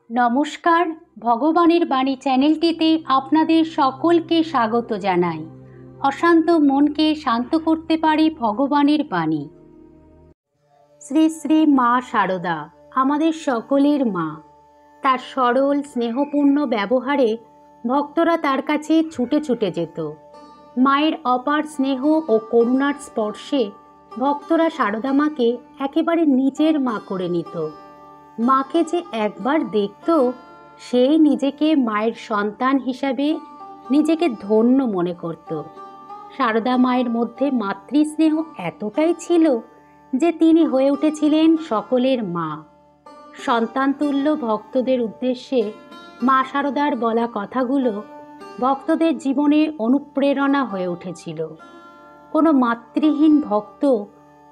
নমস্কার, ভগবানের বাণী চ্যানেলটিতে আপনাদের সকলকে স্বাগত জানাই। অশান্ত মনকে শান্ত করতে পারে ভগবানের বাণী। শ্রী শ্রী মা শারদা আমাদের সকলের মা। তার সরল স্নেহপূর্ণ ব্যবহারে ভক্তরা তার কাছে ছুটে ছুটে যেত। মায়ের অপার স্নেহ ও করুণার স্পর্শে ভক্তরা শারদা মাকে একেবারে নিজের মা করে নিত। মাকে যে একবার দেখত, সেই নিজেকে মায়ের সন্তান হিসাবে নিজেকে ধন্য মনে করত। শারদা মায়ের মধ্যে মাতৃস্নেহ এতটাই ছিল যে তিনি হয়ে উঠেছিলেন সকলের মা। সন্তানতুল্য ভক্তদের উদ্দেশ্যে মা শারদার বলা কথাগুলো ভক্তদের জীবনে অনুপ্রেরণা হয়ে উঠেছিল। কোনো মাতৃহীন ভক্ত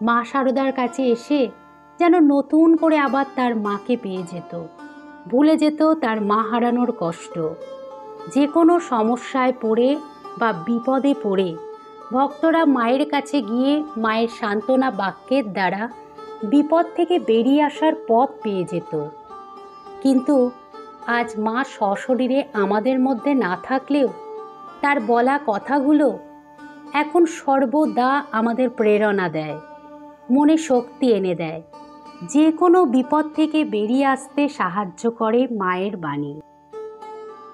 মা শারদার কাছে এসে যেন নতুন করে আবার তার মাকে পেয়ে যেত, ভুলে যেত তার মা হারানোর কষ্ট। যে কোনো সমস্যায় পড়ে বা বিপদে পড়ে ভক্তরা মায়ের কাছে গিয়ে মায়ের সান্ত্বনা বাক্যের দ্বারা বিপদ থেকে বেরিয়ে আসার পথ পেয়ে যেত। কিন্তু আজ মা সশরীরে আমাদের মধ্যে না থাকলেও তার বলা কথাগুলো এখন সর্বদা আমাদের প্রেরণা দেয়, মনে শক্তি এনে দেয়। যে কোনো বিপদ থেকে বেরিয়ে আসতে সাহায্য করে মায়ের বাণী।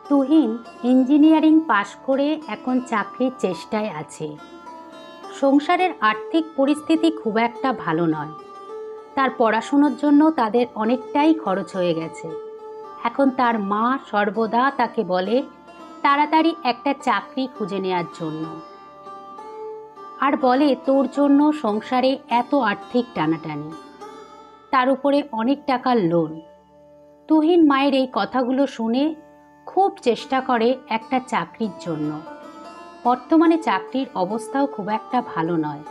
তুহিন ইঞ্জিনিয়ারিং পাশ করে এখন চাকরির চেষ্টায় আছে। সংসারের আর্থিক পরিস্থিতি খুব একটা ভালো নয়। তার পড়াশোনার জন্য তাদের অনেকটাই খরচ হয়ে গেছে। এখন তার মা সর্বদা তাকে বলে তাড়াতাড়ি একটা চাকরি খুঁজে নেওয়ার জন্য, আর বলে তোর জন্য সংসারে এত আর্থিক টানাটানি, তার উপরে অনেক টাকার লোন। তুহিন মায়ের এই কথাগুলো শুনে খুব চেষ্টা করে একটা চাকরির জন্য। বর্তমানে চাকরির অবস্থাও খুব একটা ভালো নয়।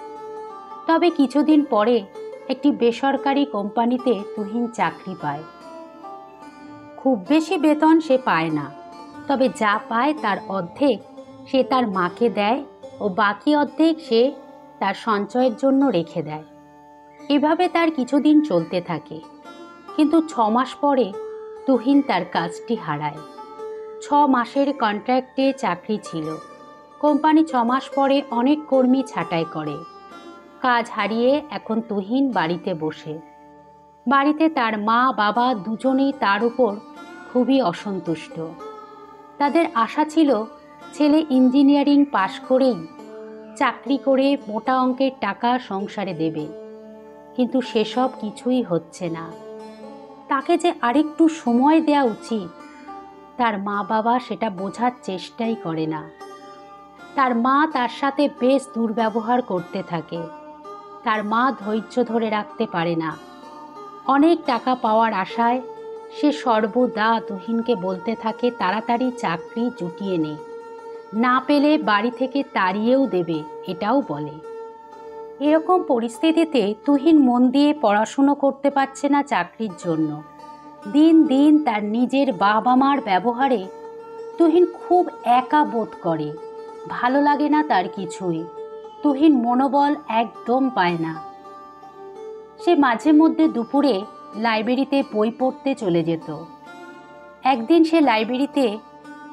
তবে কিছুদিন পরে একটি বেসরকারি কোম্পানিতে তুহিন চাকরি পায়। খুব বেশি বেতন সে পায় না, তবে যা পায় তার অর্ধেক সে তার মাকে দেয় ও বাকি অর্ধেক সে তার সঞ্চয়ের জন্য রেখে দেয়। এভাবে তার কিছুদিন চলতে থাকে। কিন্তু 6 মাস পরে তুহিন তার কাজটি হারায়। 6 মাসের কন্ট্রাক্টে চাকরি ছিল। কোম্পানি 6 মাস পরে অনেক কর্মী ছাঁটাই করে। কাজ হারিয়ে এখন তুহিন বাড়িতে বসে। বাড়িতে তার মা বাবা দুজনেই তার উপর খুবই অসন্তুষ্ট। তাদের আশা ছিল ছেলে ইঞ্জিনিয়ারিং পাশ করেই চাকরি করে মোটা অঙ্কের টাকা সংসারে দেবে, কিন্তু সেসব কিছুই হচ্ছে না। তাকে যে আরেকটু সময় দেওয়া উচিত, তার মা বাবা সেটা বোঝার চেষ্টাই করে না। তার মা তার সাথে বেশ দুর্ব্যবহার করতে থাকে। তার মা ধৈর্য ধরে রাখতে পারে না। অনেক টাকা পাওয়ার আশায় সে সর্বদা তুহিনকে বলতে থাকে তাড়াতাড়ি চাকরি জুটিয়ে নে, না পেলে বাড়ি থেকে তাড়িয়েও দেবে, এটাও বলে। এরকম পরিস্থিতিতে তুহিন মন দিয়ে পড়াশুনো করতে পারছে না চাকরির জন্য। দিন দিন তার নিজের বাবা মার ব্যবহারে তুহিন খুব একা বোধ করে। ভালো লাগে না তার কিছুই। তুহিন মনোবল একদম পায় না। সে মাঝে মধ্যে দুপুরে লাইব্রেরিতে বই পড়তে চলে যেত। একদিন সে লাইব্রেরিতে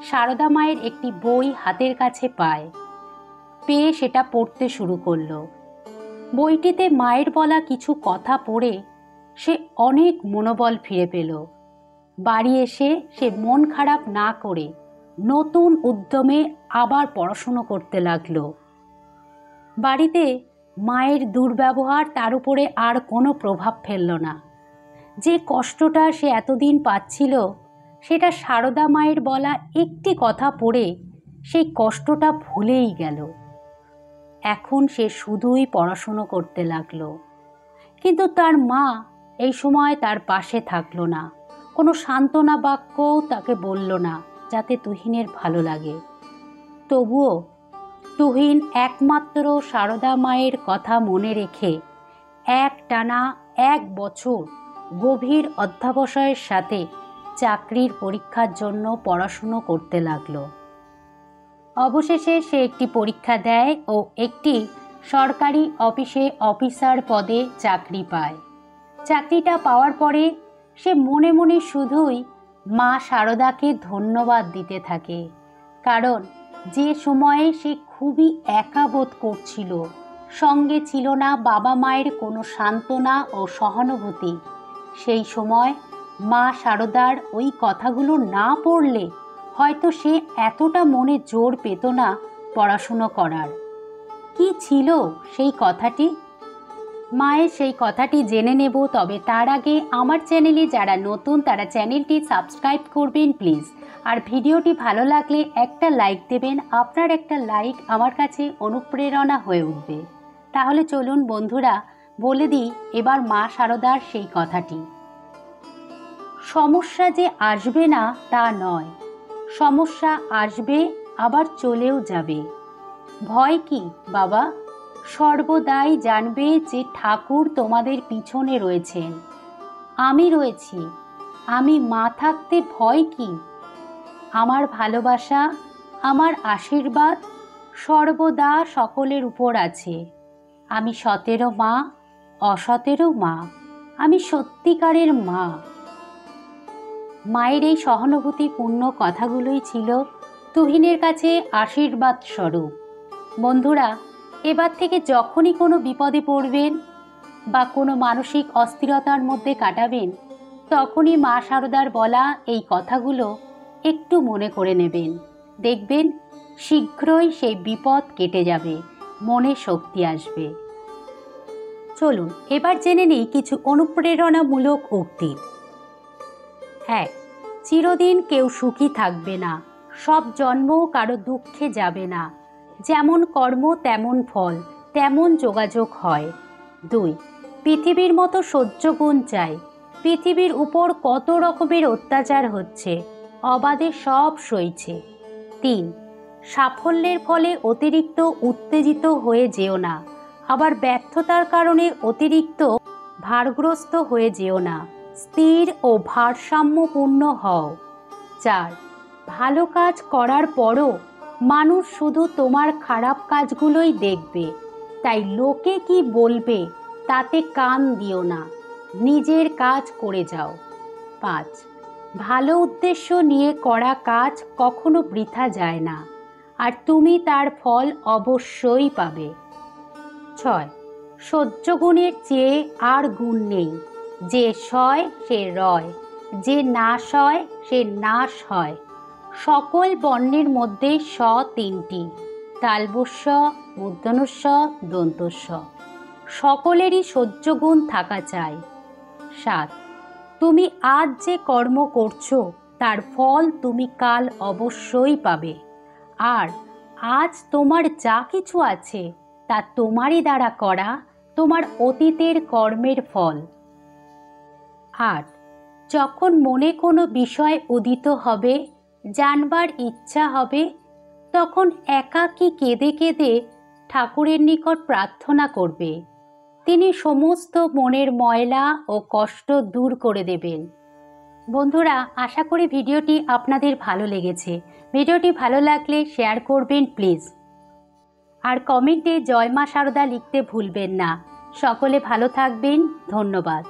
শারদা মায়ের একটি বই হাতের কাছে পায়। পেয়ে সেটা পড়তে শুরু করলো। বইটিতে মায়ের বলা কিছু কথা পড়ে সে অনেক মনোবল ফিরে পেল। বাড়ি এসে সে মন খারাপ না করে নতুন উদ্যমে আবার পড়াশুনো করতে লাগলো। বাড়িতে মায়ের দুর্ব্যবহার তার উপরে আর কোনো প্রভাব ফেলল না। যে কষ্টটা সে এতদিন পাচ্ছিল, সেটা শারদা মায়ের বলা একটি কথা পড়ে সেই কষ্টটা ভুলেই গেল। এখন সে শুধুই পড়াশুনো করতে লাগলো। কিন্তু তার মা এই সময় তার পাশে থাকলো না। কোনো সান্ত্বনা বাক্যও তাকে বলল না, যাতে তুহিনের ভালো লাগে। তবুও তুহিন একমাত্র শারদা মায়ের কথা মনে রেখে একটানা 1 বছর গভীর অধ্যবসায়ের সাথে চাকরির পরীক্ষার জন্য পড়াশুনো করতে লাগলো। অবশেষে সে একটি পরীক্ষা দেয় ও একটি সরকারি অফিসে অফিসার পদে চাকরি পায়। চাকরিটা পাওয়ার পরে সে মনে মনে শুধুই মা শারদাকে ধন্যবাদ দিতে থাকে, কারণ যে সময়ে সে খুবই একা বোধ করছিল, সঙ্গে ছিল না বাবা মায়ের কোনো সান্ত্বনা ও সহানুভূতি, সেই সময় মা শারদার ওই কথাগুলো না পড়লে হয়তো সে এতটা মনে জোর পেত না পড়াশুনো করার। কি ছিল সেই কথাটি? মায়ের সেই কথাটি জেনে নেব, তবে তার আগে আমার চ্যানেলে যারা নতুন তারা চ্যানেলটি সাবস্ক্রাইব করবেন প্লিজ। আর ভিডিওটি ভালো লাগলে একটা লাইক দেবেন, আপনার একটা লাইক আমার কাছে অনুপ্রেরণা হয়ে উঠবে। তাহলে চলুন বন্ধুরা বলে দিই এবার মা শারদার সেই কথাটি। সমস্যা যে আসবে না তা নয়, সমস্যা আসবে আবার চলেও যাবে। ভয় কি বাবা? সর্বদাই জানবে যে ঠাকুর তোমাদের পিছনে রয়েছেন, আমি রয়েছি। আমি মা থাকতে ভয় কি? আমার ভালোবাসা, আমার আশীর্বাদ সর্বদা সকলের উপর আছে। আমি সতেরও মা, অসতেরও মা, আমি সত্যিকারের মা। মায়ের এই সহানুভূতিপূর্ণ কথাগুলোই ছিল তুহিনের কাছে আশীর্বাদ স্বরূপ। বন্ধুরা, এবার থেকে যখনই কোনো বিপদে পড়বেন বা কোনো মানসিক অস্থিরতার মধ্যে কাটাবেন, তখনই মা শারদার বলা এই কথাগুলো একটু মনে করে নেবেন। দেখবেন শীঘ্রই সেই বিপদ কেটে যাবে, মনে শক্তি আসবে। চলুন এবার জেনে নিই কিছু অনুপ্রেরণামূলক উক্তি। 1. চিরদিন কেউ সুখী থাকবে না, সব জন্ম কারো দুঃখে যাবে না, যেমন কর্ম তেমন ফল, তেমন যোগাযোগ হয়। 2. পৃথিবীর মতো সহ্য গুণ চাই, পৃথিবীর উপর কত রকমের অত্যাচার হচ্ছে, অবাধে সব সইছে। 3. সাফল্যের ফলে অতিরিক্ত উত্তেজিত হয়ে যেও না, আবার ব্যর্থতার কারণে অতিরিক্ত ভারগ্রস্ত হয়ে যেও না, স্থির ও ভারসাম্যপূর্ণ হও। 4. ভালো কাজ করার পরও মানুষ শুধু তোমার খারাপ কাজগুলোই দেখবে, তাই লোকে কি বলবে তাতে কান দিও না, নিজের কাজ করে যাও। 5. ভালো উদ্দেশ্য নিয়ে করা কাজ কখনো বৃথা যায় না, আর তুমি তার ফল অবশ্যই পাবে। 6. সহ্য গুণের চেয়ে আর গুণ নেই, যে সয় সে রয়, যে না সয় সে নাশ হয়। সকল বর্ণের মধ্যে স 3টি, তালবস্য, মূর্ধন্যস্ব, দন্তস্ব। সকলেরই সহ্য গুণ থাকা চাই। 7. তুমি আজ যে কর্ম করছো তার ফল তুমি কাল অবশ্যই পাবে, আর আজ তোমার যা কিছু আছে তা তোমারই দ্বারা করা তোমার অতীতের কর্মের ফল। 8. যখন মনে কোনো বিষয় উদিত হবে, জানবার ইচ্ছা হবে, তখন একাকী কেঁদে কেঁদে ঠাকুরের নিকট প্রার্থনা করবে, তিনি সমস্ত মনের ময়লা ও কষ্ট দূর করে দেবেন। বন্ধুরা, আশা করি ভিডিওটি আপনাদের ভালো লেগেছে। ভিডিওটি ভালো লাগলে শেয়ার করবেন প্লিজ, আর কমেন্টে জয় মা শারদা লিখতে ভুলবেন না। সকলে ভালো থাকবেন, ধন্যবাদ।